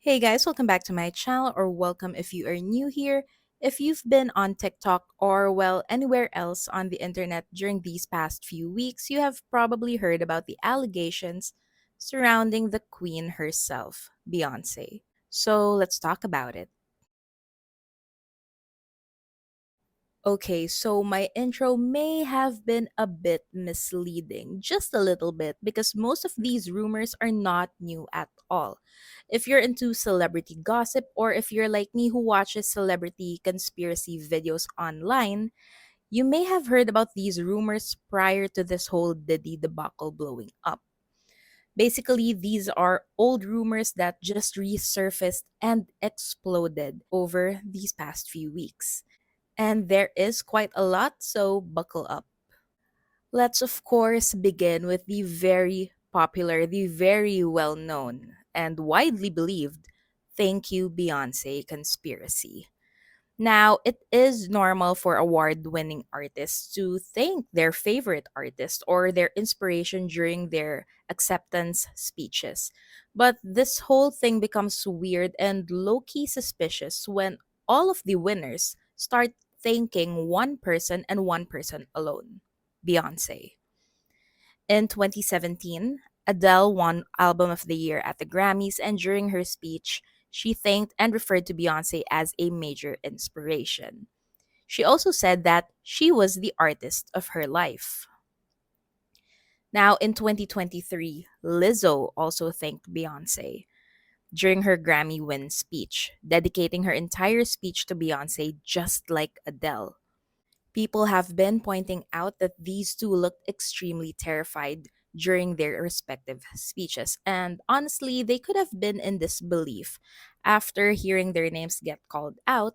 Hey guys, welcome back to my channel, or welcome if you are new here. If you've been on TikTok or, well, anywhere else on the internet during these past few weeks, you have probably heard about the allegations surrounding the queen herself, Beyonce. So let's talk about it. Okay, so my intro may have been a bit misleading, just a little bit, because most of these rumors are not new at all. If you're into celebrity gossip, or if you're like me who watches celebrity conspiracy videos online, you may have heard about these rumors prior to this whole Diddy debacle blowing up. Basically, these are old rumors that just resurfaced and exploded over these past few weeks. And there is quite a lot, so buckle up. Let's, of course, begin with the very popular, the very well known, and widely believed Thank You Beyonce conspiracy. Now, it is normal for award winning artists to thank their favorite artist or their inspiration during their acceptance speeches. But this whole thing becomes weird and low key suspicious when all of the winners start thanking one person and one person alone, Beyonce. In 2017, Adele won Album of the Year at the Grammys, and during her speech, she thanked and referred to Beyonce as a major inspiration. She also said that she was the artist of her life. Now, in 2023, Lizzo also thanked Beyonce during her Grammy win speech, dedicating her entire speech to Beyonce just like Adele. People have been pointing out that these two looked extremely terrified during their respective speeches, and honestly, they could have been in disbelief after hearing their names get called out.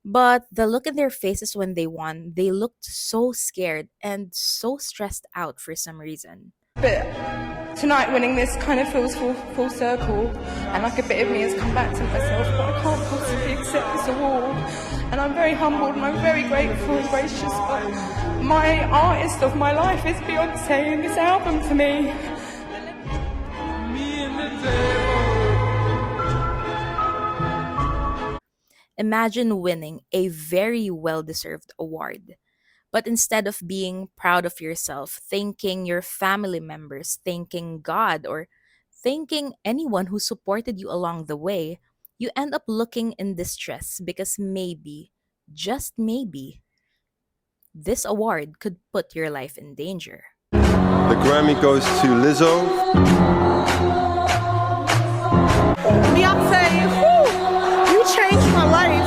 But the look in their faces when they won, they looked so scared and so stressed out for some reason. But tonight winning this kind of feels full circle, and like a bit of me has come back to myself, but I can't possibly accept this award. And I'm very humbled and I'm very grateful and gracious, but my artist of my life is Beyonce and this album to me. Imagine winning a very well deserved award. But instead of being proud of yourself, thanking your family members, thanking God, or thanking anyone who supported you along the way, you end up looking in distress because maybe, just maybe, this award could put your life in danger. The Grammy goes to Lizzo. Beyonce, whew, you changed my life.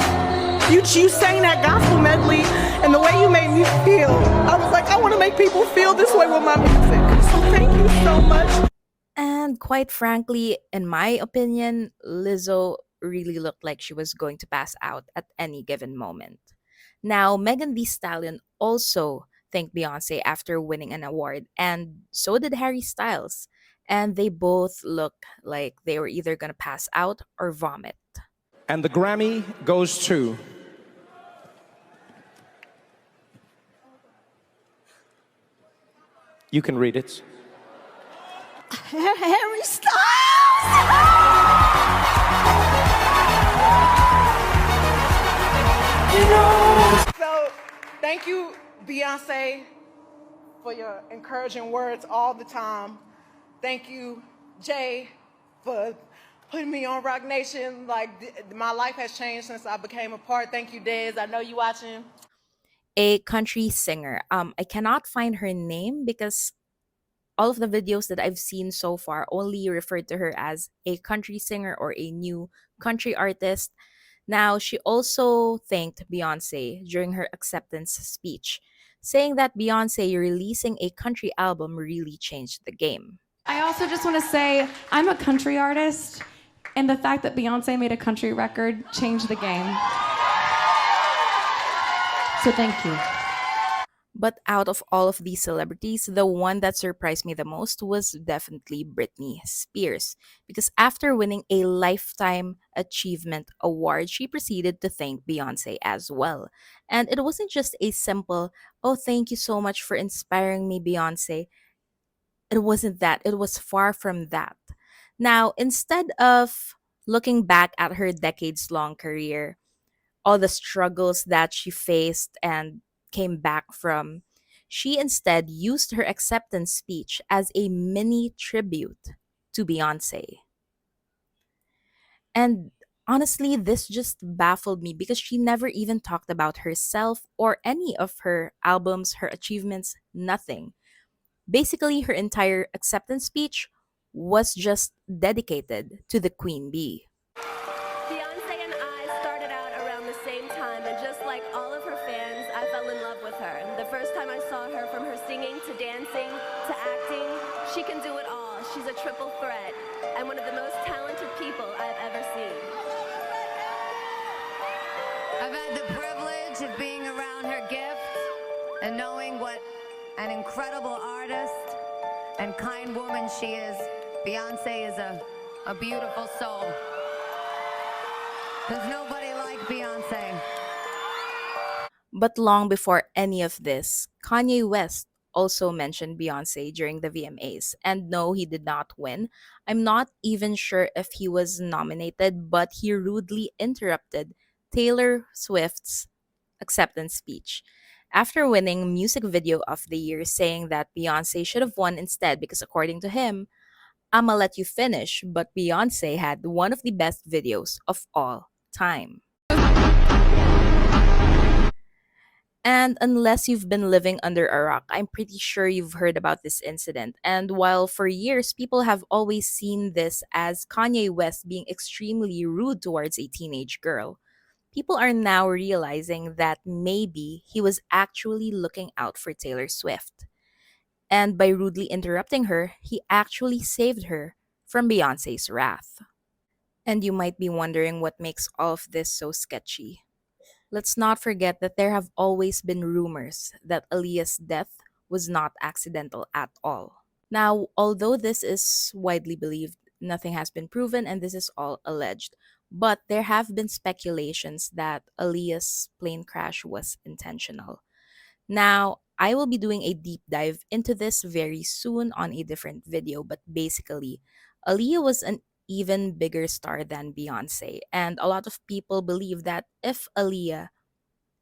You sang that gospel medley, and the way you made me feel, I was like, I want to make people feel this way with my music. So thank you so much. And quite frankly, in my opinion, Lizzo really looked like she was going to pass out at any given moment. Now, Megan Thee Stallion also thanked Beyonce after winning an award, and so did Harry Styles. And they both looked like they were either going to pass out or vomit. And the Grammy goes to. You can read it. Harry Styles! So thank you, Beyonce, for your encouraging words all the time. Thank you, Jay, for putting me on Rock Nation. Like, my life has changed since I became a part. Thank you, Dez. I know you watching. A country singer. I cannot find her name because all of the videos that I've seen so far only referred to her as a country singer or a new country artist. Now, she also thanked Beyonce during her acceptance speech, saying that Beyonce releasing a country album really changed the game. I also just want to say I'm a country artist, and the fact that Beyonce made a country record changed the game. So thank you. But out of all of these celebrities, the one that surprised me the most was definitely Britney Spears. Because after winning a Lifetime Achievement Award, she proceeded to thank Beyonce as well. And it wasn't just a simple, oh, thank you so much for inspiring me, Beyonce. It wasn't that. It was far from that. Now, instead of Looking back at her decades long career, all the struggles that she faced and came back from, she instead used her acceptance speech as a mini tribute to Beyonce. And honestly, this just baffled me because she never even talked about herself or any of her albums, her achievements, nothing. Basically, her entire acceptance speech was just dedicated to the Queen Bee. Beyonce and I started out around the same time, and just like all of her fans, I fell in love with her. The first time I saw her, from her singing to dancing to acting, she can do it all. She's a triple threat and one of the most talented people I've ever seen. I've had the privilege of being around her gift and knowing what an incredible artist and kind woman she is. Beyonce is a beautiful soul. There's nobody like Beyonce. But long before any of this, Kanye West also mentioned Beyonce during the VMAs. And no, he did not win. I'm not even sure if he was nominated, but he rudely interrupted Taylor Swift's acceptance speech. After winning Music Video of the Year, saying that Beyonce should have won instead because, according to him, I'ma let you finish, but Beyonce had one of the best videos of all time. And unless you've been living under a rock, I'm pretty sure you've heard about this incident. And while for years people have always seen this as Kanye West being extremely rude towards a teenage girl, people are now realizing that maybe he was actually looking out for Taylor Swift. And by rudely interrupting her, he actually saved her from Beyonce's wrath. And you might be wondering what makes all of this so sketchy. Let's not forget that there have always been rumors that Aaliyah's death was not accidental at all. Now, although this is widely believed, nothing has been proven and this is all alleged. But there have been speculations that Aaliyah's plane crash was intentional. Now, I will be doing a deep dive into this very soon on a different video, but basically, Aaliyah was an even bigger star than Beyonce, and a lot of people believe that if Aaliyah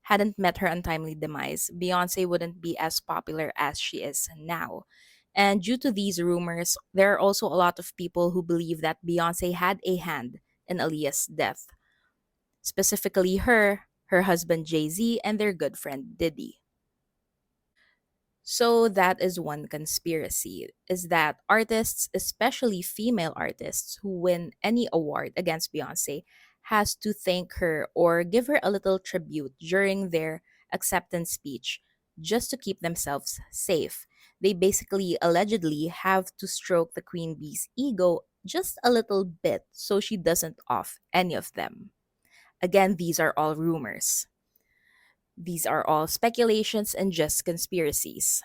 hadn't met her untimely demise, Beyonce wouldn't be as popular as she is now. And due to these rumors, there are also a lot of people who believe that Beyonce had a hand in Aaliyah's death, specifically her husband Jay Z, and their good friend Diddy. So that is one conspiracy, is that artists, especially female artists who win any award against Beyonce, has to thank her or give her a little tribute during their acceptance speech just to keep themselves safe. They basically allegedly have to stroke the queen bee's ego just a little bit so she doesn't off any of them. Again, these are all rumors. These are all speculations and just conspiracies.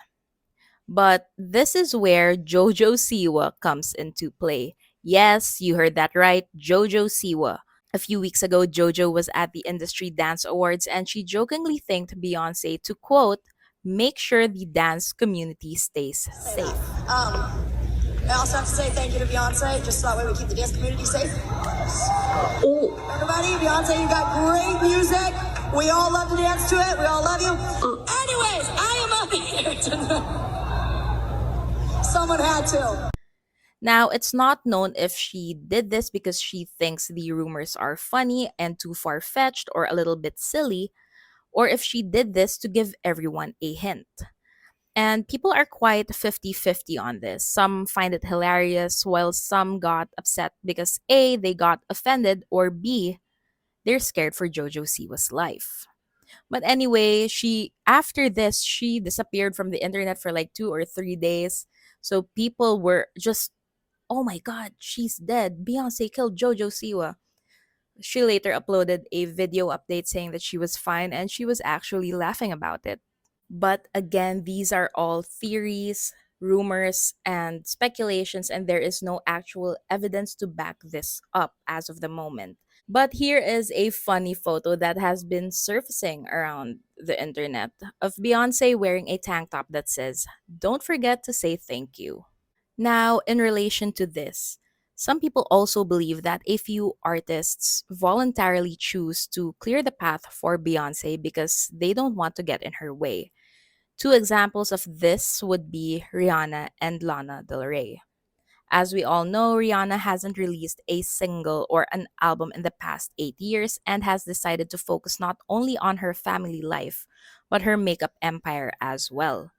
But this is where Jojo Siwa comes into play. Yes, you heard that right, Jojo Siwa. A few weeks ago, Jojo was at the Industry Dance Awards and she jokingly thanked Beyonce to quote, make sure the dance community stays safe. I also have to say thank you to Beyonce, just so that way we keep the dance community safe. Everybody, Beyonce, you got great music. We all love to dance to it. We all love you. Anyways, I am up here tonight. Someone had to. Now, it's not known if she did this because she thinks the rumors are funny and too far fetched or a little bit silly, or if she did this to give everyone a hint. And people are quite 50-50 on this. Some find it hilarious, while some got upset because A, they got offended, or B, they're scared for Jojo Siwa's life. But anyway, she after this, she disappeared from the internet for like 2 or 3 days. So people were just, oh my god, she's dead. Beyonce killed Jojo Siwa. She later uploaded a video update saying that she was fine and she was actually laughing about it. But again, these are all theories, rumors, and speculations, and there is no actual evidence to back this up as of the moment. But here is a funny photo that has been surfacing around the internet of Beyonce wearing a tank top that says, don't forget to say thank you. Now, in relation to this, Some people also believe that a few artists voluntarily choose to clear the path for Beyonce because they don't want to get in her way. Two examples of this would be Rihanna and Lana Del Rey. As we all know, Rihanna hasn't released a single or an album in the past 8 years and has decided to focus not only on her family life, but her makeup empire as well.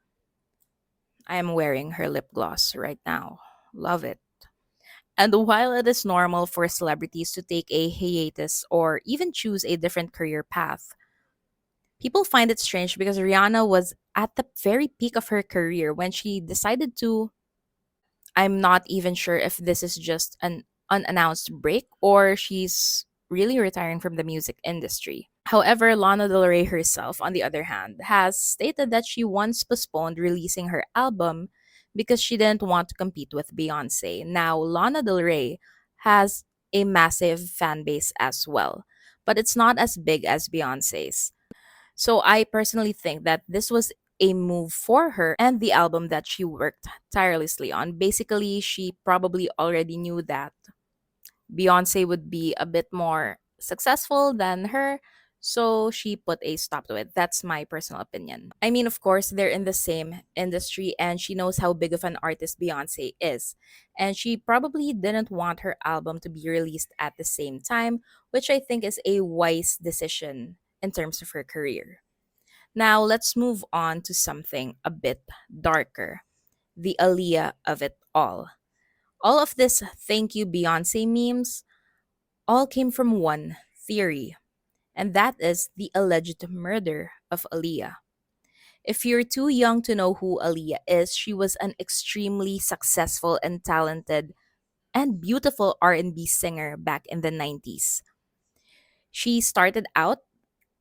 I am wearing her lip gloss right now. Love it. And while it is normal for celebrities to take a hiatus or even choose a different career path, people find it strange because Rihanna was at the very peak of her career when she decided to. I'm not even sure if this is just an unannounced break or she's really retiring from the music industry. However, Lana Del Rey herself, on the other hand, has stated that she once postponed releasing her album because she didn't want to compete with Beyonce. Now, Lana Del Rey has a massive fan base as well, but it's not as big as Beyonce's. So I personally think that this was a move for her and the album that she worked tirelessly on. Basically, she probably already knew that Beyonce would be a bit more successful than her, so she put a stop to it. That's my personal opinion. I mean, of course, they're in the same industry and she knows how big of an artist Beyonce is. And she probably didn't want her album to be released at the same time, which I think is a wise decision in terms of her career. Now, let's move on to something a bit darker, the Aaliyah of it all. All of this thank you Beyonce memes all came from one theory, and that is the alleged murder of Aaliyah. If you're too young to know who Aaliyah is, she was an extremely successful and talented and beautiful R&B singer back in the 90s. She started out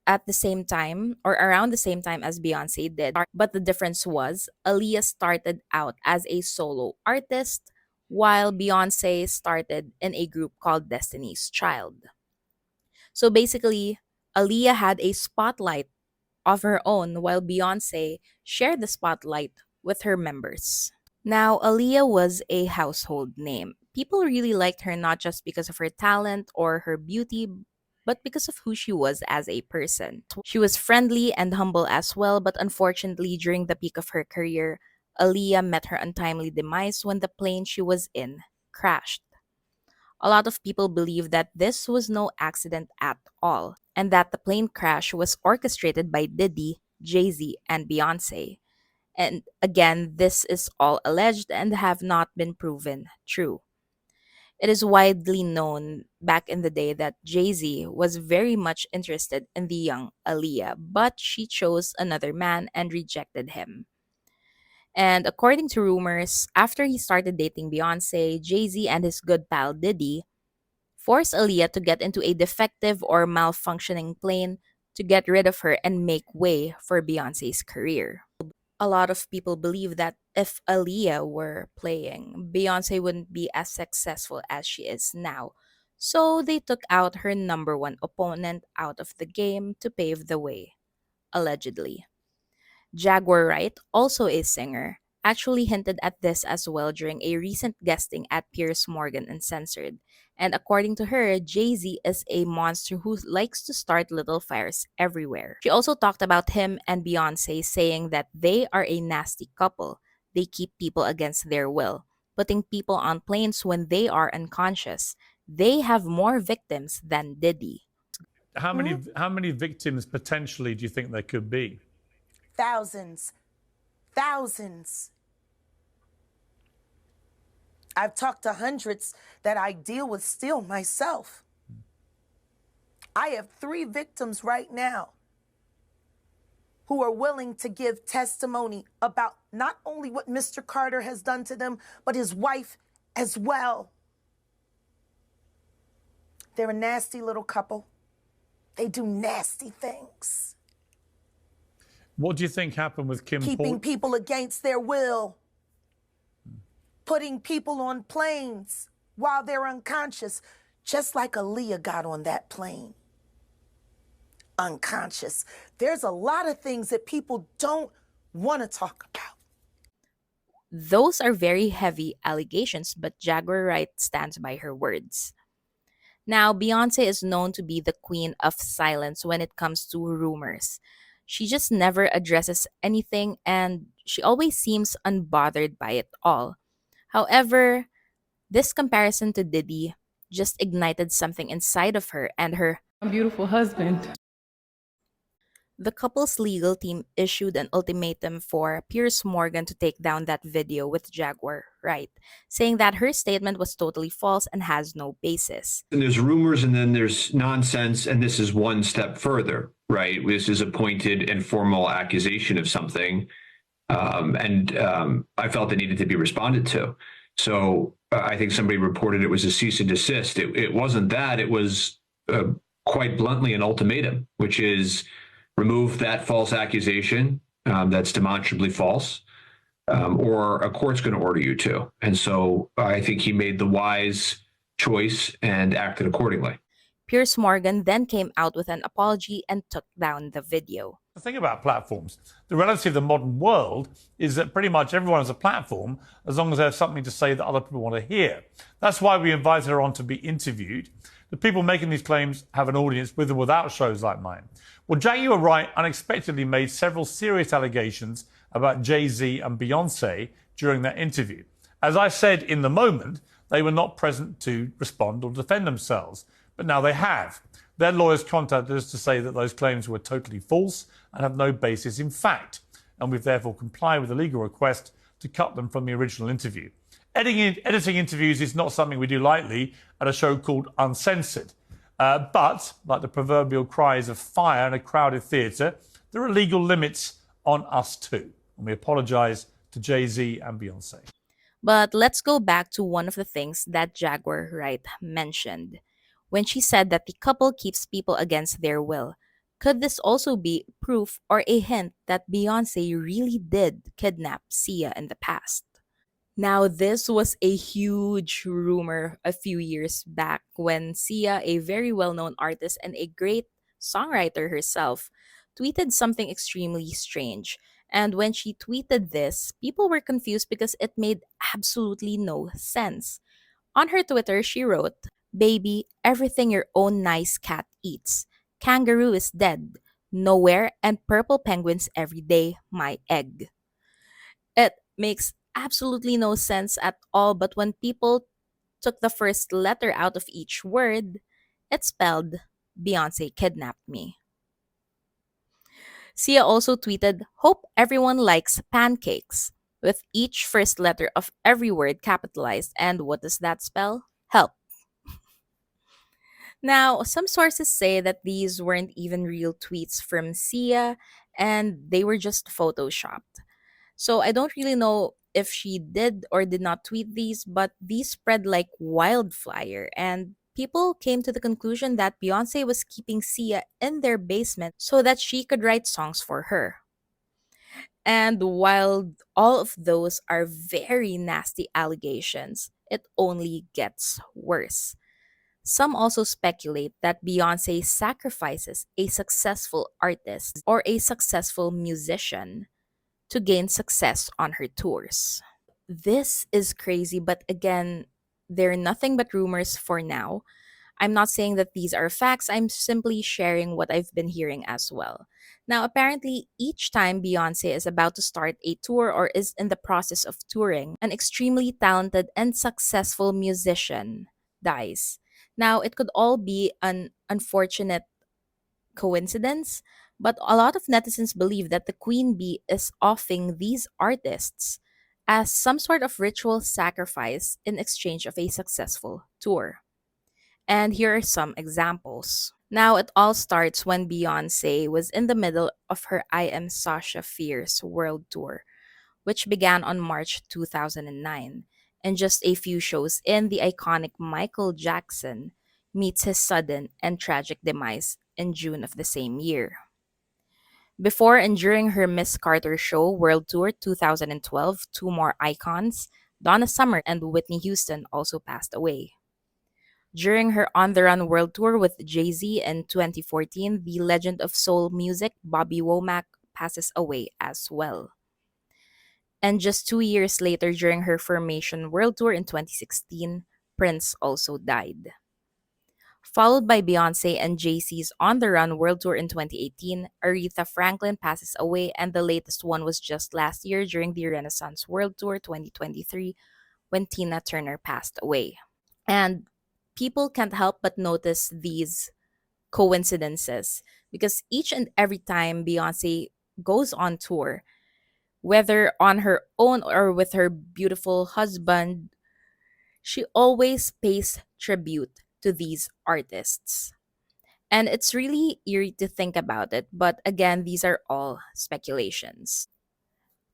at the same time or around the same time as Beyonce did. But the difference was Aaliyah started out as a solo artist while Beyonce started in a group called Destiny's Child. So basically, Aaliyah had a spotlight of her own while Beyonce shared the spotlight with her members. Now, Aaliyah was a household name. People really liked her not just because of her talent or her beauty, but because of who she was as a person. She was friendly and humble as well, but unfortunately, during the peak of her career, Aaliyah met her untimely demise when the plane she was in crashed. A lot of people believe that this was no accident at all, and that the plane crash was orchestrated by Diddy, Jay Z, and Beyonce. And again, this is all alleged and have not been proven true. It is widely known back in the day that Jay Z was very much interested in the young Aaliyah, but she chose another man and rejected him. And according to rumors, after he started dating Beyonce, Jay Z and his good pal Diddy forced Aaliyah to get into a defective or malfunctioning plane to get rid of her and make way for Beyonce's career. A lot of people believe that if Aaliyah were playing, Beyonce wouldn't be as successful as she is now. So they took out her number one opponent out of the game to pave the way, allegedly. Jaguar Wright, also a singer, actually hinted at this as well during a recent guesting at Piers Morgan Uncensored. And according to her, Jay-Z is a monster who likes to start little fires everywhere. She also talked about him and Beyonce, saying that they are a nasty couple. They keep people against their will, putting people on planes when they are unconscious. They have more victims than Diddy. How many victims potentially do you think there could be? Thousands. Thousands. I've talked to hundreds that I deal with still myself. I have 3 victims right now who are willing to give testimony about not only what Mr. Carter has done to them, but his wife as well. They're a nasty little couple. They do nasty things. What do you think happened with Kim Keeping people against their will. Putting people on planes while they're unconscious, just like Aaliyah got on that plane. Unconscious. There's a lot of things that people don't want to talk about. Those are very heavy allegations, but Jaguar Wright stands by her words. Now, Beyonce is known to be the queen of silence when it comes to rumors. She just never addresses anything and she always seems unbothered by it all. However, this comparison to Diddy just ignited something inside of her and her. Beautiful husband. The couple's legal team issued an ultimatum for Piers Morgan to take down that video with Jaguar, right? Saying that her statement was totally false and has no basis. And there's rumors and then there's nonsense, and this is one step further, right? This is a pointed and formal accusation of something, I felt it needed to be responded to. So I think somebody reported it was a cease and desist. It wasn't that. It was quite bluntly an ultimatum, which is remove that false accusation that's demonstrably false, or a court's going to order you to. And so I think he made the wise choice and acted accordingly. Piers Morgan then came out with an apology and took down the video. The thing about platforms, the reality of the modern world is that pretty much everyone has a platform as long as they have something to say that other people want to hear. That's why we invited her on to be interviewed. The people making these claims have an audience with or without shows like mine. Well, Jaguar Wright unexpectedly made several serious allegations about Jay-Z and Beyonce during that interview. As I said in the moment, they were not present to respond or defend themselves, but now they have. Their lawyers contacted us to say that those claims were totally false and have no basis in fact, and we've therefore complied with the legal request to cut them from the original interview. Editing interviews is not something we do lightly at a show called Uncensored. But, like the proverbial cries of fire in a crowded theatre, there are legal limits on us too. And we apologise to Jay-Z and Beyonce. But let's go back to one of the things that Jaguar Wright mentioned when she said that the couple keeps people against their will. Could this also be proof or a hint that Beyonce really did kidnap Sia in the past? Now, this was a huge rumor a few years back when Sia, a very well known artist and a great songwriter herself, tweeted something extremely strange. And when she tweeted this, people were confused because it made absolutely no sense. On her Twitter, she wrote, "Baby, everything your own nice cat eats. Kangaroo is dead. Nowhere and purple penguins every day, my egg." It makes absolutely no sense at all, but when people took the first letter out of each word, it spelled Beyonce kidnapped me. Sia also tweeted, "Hope everyone likes pancakes," with each first letter of every word capitalized. And what does that spell? Help. Now, some sources say that these weren't even real tweets from Sia and they were just photoshopped. So I don't really know if she did or did not tweet these, but these spread like wildfire. And people came to the conclusion that Beyonce was keeping Sia in their basement so that she could write songs for her. And while all of those are very nasty allegations, it only gets worse. Some also speculate that Beyonce sacrifices a successful artist or a successful musician to gain success on her tours. This is crazy, but again, they're nothing but rumors for now. I'm not saying that these are facts, I'm simply sharing what I've been hearing as well. Now, apparently, each time Beyonce is about to start a tour or is in the process of touring, an extremely talented and successful musician dies. Now, it could all be an unfortunate coincidence, but a lot of netizens believe that the queen bee is offing these artists as some sort of ritual sacrifice in exchange of a successful tour. And here are some examples. Now, it all starts when Beyonce was in the middle of her I Am Sasha Fierce world tour, which began on March 2009. And just a few shows in, the iconic Michael Jackson meets his sudden and tragic demise in June of the same year. Before and during her Miss Carter Show World Tour 2012, two more icons, Donna Summer and Whitney Houston, also passed away. During her On the Run World Tour with Jay-Z in 2014, the legend of soul music Bobby Womack passes away as well. And just 2 years later, during her Formation World Tour in 2016, Prince also died. Followed by Beyonce and Jay-Z's On the Run World Tour in 2018, Aretha Franklin passes away, and the latest one was just last year during the Renaissance World Tour 2023 when Tina Turner passed away. And people can't help but notice these coincidences because each and every time Beyonce goes on tour, whether on her own or with her beautiful husband, she always pays tribute to these artists. And it's really eerie to think about it, but again, these are all speculations.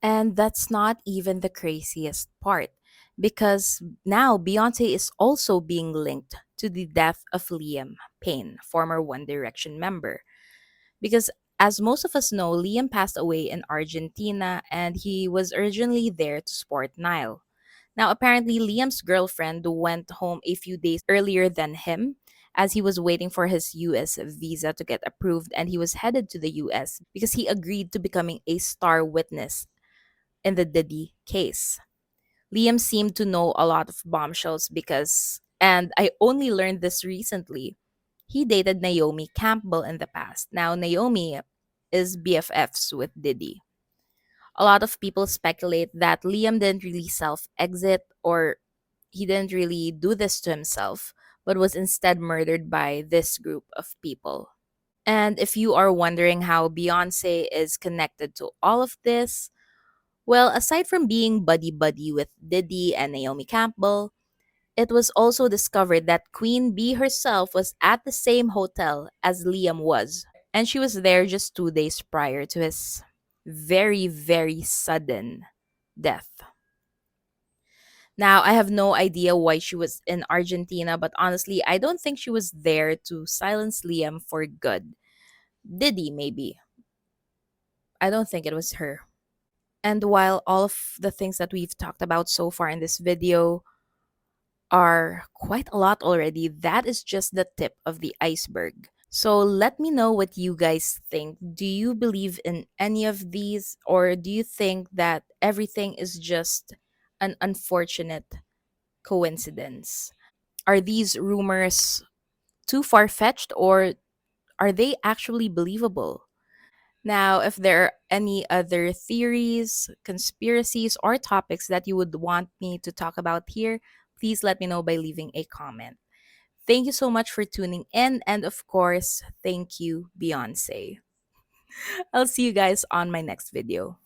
And that's not even the craziest part, because now Beyonce is also being linked to the death of Liam Payne, former One Direction member. Because as most of us know, Liam passed away in Argentina and he was originally there to support Nile. Now, apparently, Liam's girlfriend went home a few days earlier than him as he was waiting for his US visa to get approved, and he was headed to the US because he agreed to becoming a star witness in the Diddy case. Liam seemed to know a lot of bombshells because, and I only learned this recently, he dated Naomi Campbell in the past. Now, Naomi is BFFs with Diddy. A lot of people speculate that Liam didn't really self exit or he didn't really do this to himself, but was instead murdered by this group of people. And if you are wondering how Beyonce is connected to all of this, well, aside from being buddy buddy with Diddy and Naomi Campbell, it was also discovered that Queen Bee herself was at the same hotel as Liam was. And she was there just 2 days prior to his very, very sudden death. Now, I have no idea why she was in Argentina, but honestly, I don't think she was there to silence Liam for good. Diddy, maybe. I don't think it was her. And while all of the things that we've talked about so far in this video are quite a lot already, that is just the tip of the iceberg. So let me know what you guys think. Do you believe in any of these, or do you think that everything is just an unfortunate coincidence? Are these rumors too far fetched, or are they actually believable? Now, if there are any other theories, conspiracies, or topics that you would want me to talk about here, please let me know by leaving a comment. Thank you so much for tuning in, and of course, thank you, Beyonce. I'll see you guys on my next video.